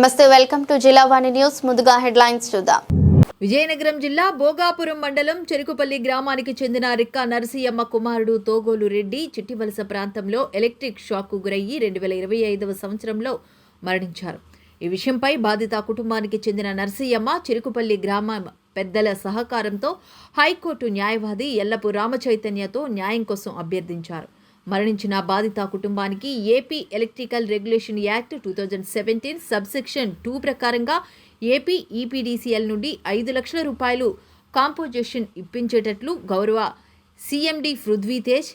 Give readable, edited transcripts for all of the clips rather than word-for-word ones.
నమస్తే, welcome to Jillavani news. ముందుగా headlines చూద్దాం. విజయనగరం జిల్లా భోగాపురం మండలం చెరుకుపల్లి గ్రామానికి చెందిన రిక్కా నరసయ్యమ్మ కుమారుడు తోగోలు రెడ్డి చిట్టివలస ప్రాంతంలో ఎలక్ట్రిక్ షాక్కు గురయ్యి 2025వ సంవత్సరంలో మరణించారు. ఈ విషయంపై బాధిత కుటుంబానికి చెందిన నరసయ్యమ్మ చెరుకుపల్లి గ్రామ పెద్దల సహకారంతో హైకోర్టు న్యాయవాది ఎల్లపు రామచైతన్యతో న్యాయం కోసం అభ్యర్థించారు. మరణించిన బాధిత కుటుంబానికి AP electrical regulation act 2017 subsection 2 ప్రకారంగా ఏపీ ఈపీడీసీఎల్ నుండి 5 లక్షల రూపాయలు కాంపోజిషన్ ఇప్పించేటట్లు గౌరవ సీఎండీ పృథ్వీతేజ్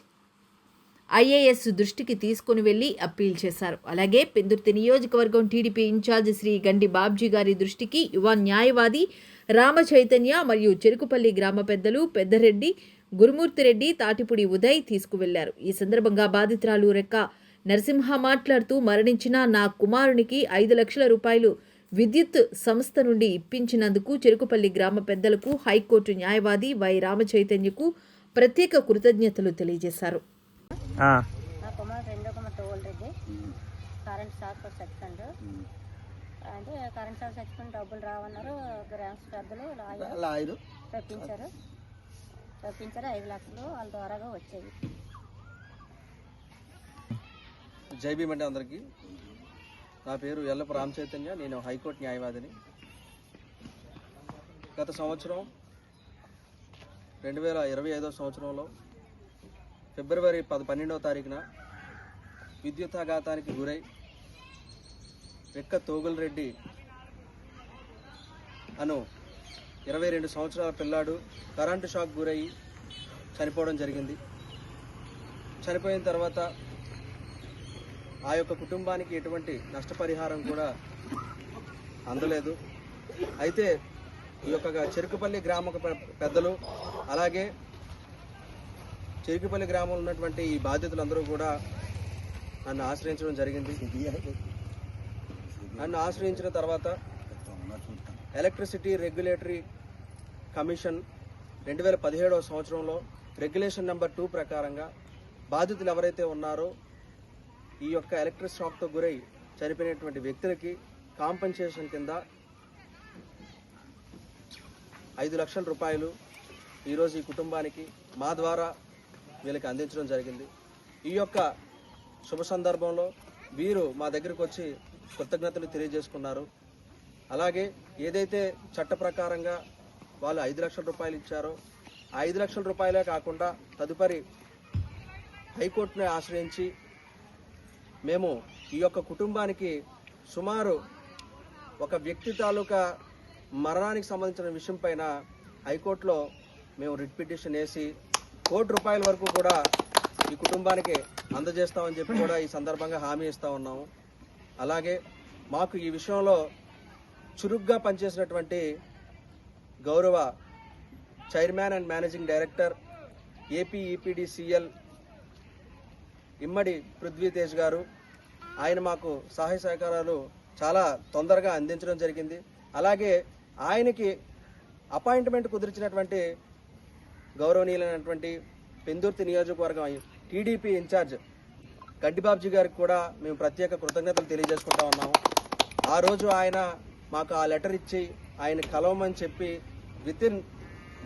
ఐఏఎస్ దృష్టికి తీసుకుని వెళ్లి అప్పీల్ చేశారు. అలాగే పెందుర్తి నియోజకవర్గం టీడీపీ ఇన్ఛార్జ్ శ్రీ గండి బాబ్జీ గారి దృష్టికి యువ న్యాయవాది రామచైతన్య మరియు చెరుకుపల్లి గ్రామ పెద్దలు పెద్దరెడ్డి, గురుమూర్తిరెడ్డి, తాటిపుడి ఉదయ్ తీసుకువెళ్లారు. ఈ సందర్భంగా బాధితురాలు రెక్క నరసింహ మాట్లాడుతూ, మరణించిన నా కుమారునికి 5 లక్షల రూపాయలు విద్యుత్ సంస్థ నుండి ఇప్పించినందుకు చెరుకుపల్లి గ్రామ పెద్దలకు హైకోర్టు న్యాయవాది వై రామచైతన్యకు ప్రత్యేక కృతజ్ఞతలు తెలియజేశారు. నా కుమారుడు రెండో కుమార్ తోగోలు రెడ్డి కరెంట్ షాక్ చచ్చిపోయిండు. అంటే కరెంట్ షాక్ చచ్చిపోయిన డబ్బులు రావన్నారు. గ్రామ పెద్దలు లాయరు తెప్పించారు 5 లక్షలు వాళ్ళ ద్వారాగా వచ్చేవి. జై భీమ్ అంటే అందరికీ. నా పేరు ఎల్లపు రామచైతన్య. నేను హైకోర్టు న్యాయవాదిని. గత సంవత్సరం 2025వ సంవత్సరంలో ఫిబ్రవరి 12వ తారీఖున విద్యుతాఘాతానికి గురై రెక్క తోగోలు రెడ్డి అను 22 సంవత్సరాల పిల్లాడు కరెంటు షాక్ గురయ్యి చనిపోవడం జరిగింది. చనిపోయిన తర్వాత ఆ యొక్క కుటుంబానికి ఎటువంటి నష్టపరిహారం కూడా అందలేదు. అయితే ఈ యొక్క చెరుకుపల్లి గ్రామ పెద్దలు, అలాగే చెరుకుపల్లి గ్రామంలో ఉన్నటువంటి ఈ బాధితులందరూ కూడా నన్ను ఆశ్రయించడం జరిగింది. నన్ను ఆశ్రయించిన తర్వాత ఎలక్ట్రిసిటీ రెగ్యులేటరీ కమిషన్ 2017వ సంవత్సరంలో రెగ్యులేషన్ నెంబర్ 2 ప్రకారంగా బాధితులు ఎవరైతే ఉన్నారో ఈ యొక్క ఎలక్ట్రిక్ షాక్తో గురై చనిపోయినటువంటి వ్యక్తులకి కాంపెన్సేషన్ కింద 5 లక్షల రూపాయలు ఈరోజు ఈ కుటుంబానికి మా ద్వారా వీళ్ళకి అందించడం జరిగింది. ఈ యొక్క శుభ సందర్భంలో వీరు మా దగ్గరకు వచ్చి కృతజ్ఞతలు తెలియజేసుకున్నారు. అలాగే ఏదైతే చట్ట ప్రకారంగా వాళ్ళు 5 లక్షల రూపాయలు ఇచ్చారో ఆ 5 లక్షల రూపాయలే కాకుండా తదుపరి హైకోర్టుని ఆశ్రయించి మేము ఈ యొక్క కుటుంబానికి సుమారు ఒక వ్యక్తి తాలూకా మరణానికి సంబంధించిన విషయం పైన హైకోర్టులో మేము రిట్ పిటిషన్ వేసి ₹1 కోటి వరకు కూడా ఈ కుటుంబానికి అందజేస్తామని చెప్పి కూడా ఈ సందర్భంగా హామీ ఇస్తూ ఉన్నాము. అలాగే మాకు ఈ విషయంలో చురుగ్గా పనిచేసినటువంటి గౌరవ chairman and managing director AP EPDCL Immadi Prithvitej గారు, ఆయన మాకు సహాయ సహకారాలు చాలా తొందరగా అందించడం జరిగింది. అలాగే ఆయనకి అపాయింట్మెంట్ కుదిర్చినటువంటి గౌరవనీయులైనటువంటి పెందుర్తి నియోజకవర్గం టీడీపీ ఇన్ఛార్జ్ గడ్డిబాబ్జీ గారికి కూడా మేము ప్రత్యేక కృతజ్ఞతలు తెలియజేసుకుంటా ఉన్నాము. ఆ రోజు ఆయన మాకు ఆ లెటర్ ఇచ్చి ఆయన కలవమని చెప్పి వితిన్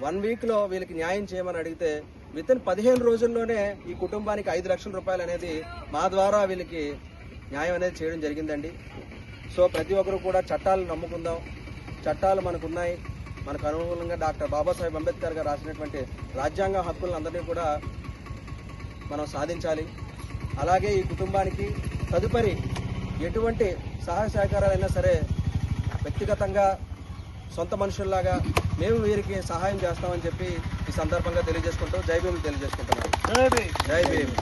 1 వీక్లో వీళ్ళకి న్యాయం చేయమని అడిగితే వితిన్ 15 రోజుల్లోనే ఈ కుటుంబానికి 5 లక్షల రూపాయలు అనేది మా ద్వారా వీళ్ళకి న్యాయం అనేది చేయడం జరిగిందండి. సో ప్రతి ఒక్కరు కూడా చట్టాలు నమ్ముకుందాం. చట్టాలు మనకున్నాయి. మనకు అనుకూలంగా డాక్టర్ బాబాసాహెబ్ అంబేద్కర్ గారు రాసినటువంటి రాజ్యాంగ హక్కులను అందరినీ కూడా మనం సాధించాలి. అలాగే ఈ కుటుంబానికి తదుపరి ఎటువంటి సహాయ సహకారాలైనా సరే వ్యక్తిగతంగా సొంత మనుషుల్లాగా మేము వీరికి సహాయం చేస్తామని చెప్పి ఈ సందర్భంగా తెలియజేసుకుంటూ జై భీమ్ తెలియజేసుకుంటున్నాను. జై భీమ్.